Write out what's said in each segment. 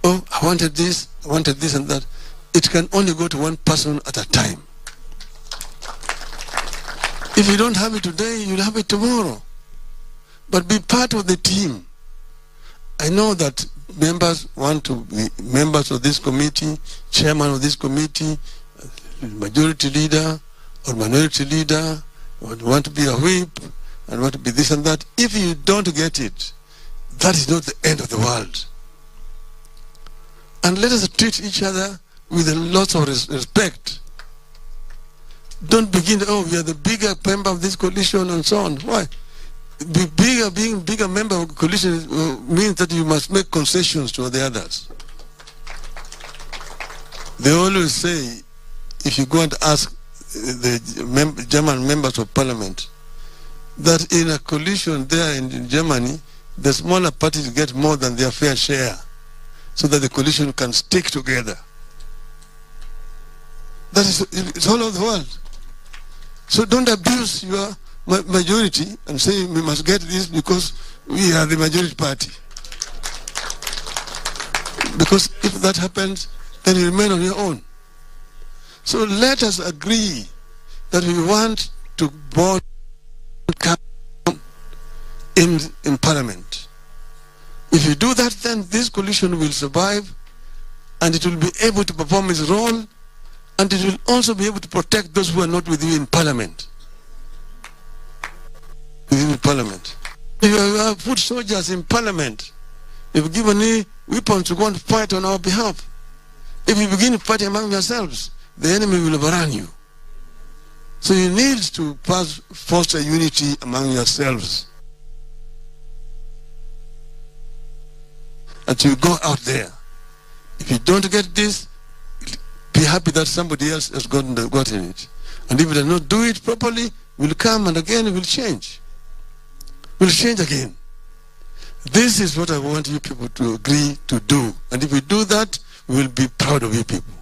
oh, I wanted this and that. It can only go to one person at a time. If you don't have it today, you'll have it tomorrow. But be part of the team. I know that members want to be members of this committee, chairman of this committee, majority leader or minority leader, or want to be a whip, and want to be this and that. If you don't get it, that is not the end of the world. And let us treat each other with a lot of respect. Don't begin, oh, we are the bigger member of this coalition and so on. Why? Being bigger member of the coalition means that you must make concessions to the others. They always say, if you go and ask the German members of parliament, that in a coalition there in Germany, the smaller parties get more than their fair share, so that the coalition can stick together. That is, it's all over the world. So don't abuse your majority and say we must get this because we are the majority party. Because if that happens, then you remain on your own. So let us agree that we want to board in parliament. If you do that, then this coalition will survive, and it will be able to perform its role, and it will also be able to protect those who are not with you in parliament. Within parliament. If you have put soldiers in parliament, if you give any weapons to go and fight on our behalf, if you begin fighting among yourselves, the enemy will overrun you. So you need to foster unity among yourselves. And you go out there. If you don't get this, be happy that somebody else has gotten it. And if you do not do it properly, we'll come and again we'll change. We'll change again. This is what I want you people to agree to do. And if we do that, we will be proud of you people.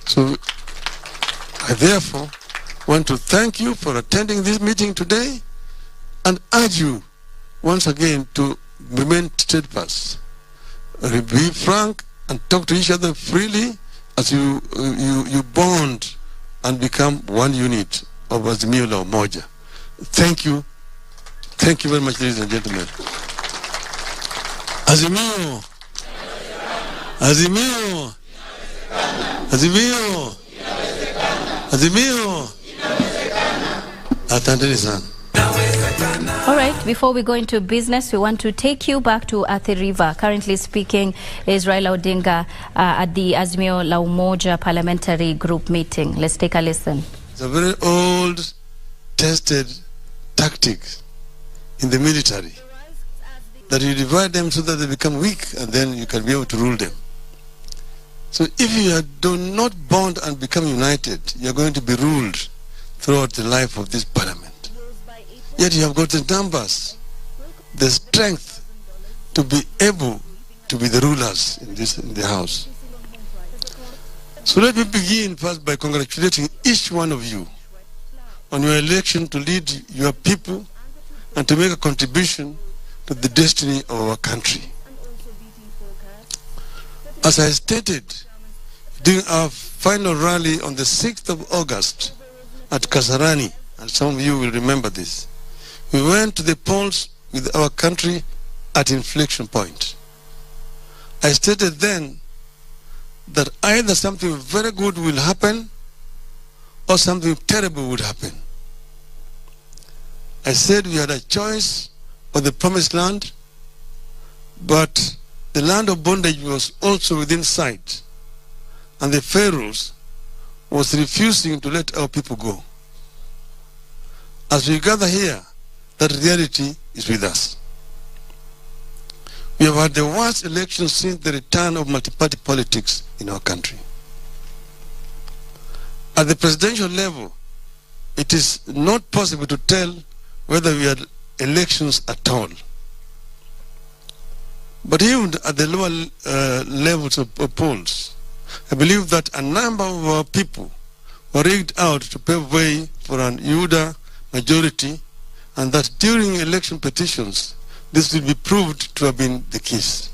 So I therefore want to thank you for attending this meeting today and urge you once again to remain steadfast. Be frank and talk to each other freely as you bond and become one unit of Azimio la Umoja. Thank you. Thank you very much, ladies and gentlemen. Azimio. Azimio. Azimio. Azimio. Asanteni sana. All right, before we go into business, we want to take you back to Athi River. Currently speaking is Raila Odinga at the Azimio la Umoja Parliamentary Group meeting. Let's take a listen. It's a very old, tested tactic in the military, that you divide them so that they become weak and then you can be able to rule them. So if you do not bond and become united, you're going to be ruled throughout the life of this parliament. Yet you have got the numbers, the strength to be able to be the rulers in the house. So let me begin first by congratulating each one of you on your election to lead your people and to make a contribution to the destiny of our country. As I stated during our final rally on the 6th of August at Kasarani, and some of you will remember this, we went to the polls with our country at inflection point. I stated then that either something very good will happen or something terrible would happen. I said we had a choice of the promised land, but the land of bondage was also within sight, and the Pharaohs was refusing to let our people go. As we gather here, that reality is with us. We have had the worst election since the return of multi-party politics in our country. At the presidential level, it is not possible to tell whether we had elections at all. But even at the lower levels of polls, I believe that a number of our people were rigged out to pave way for an UDA majority, and that during election petitions, this will be proved to have been the case.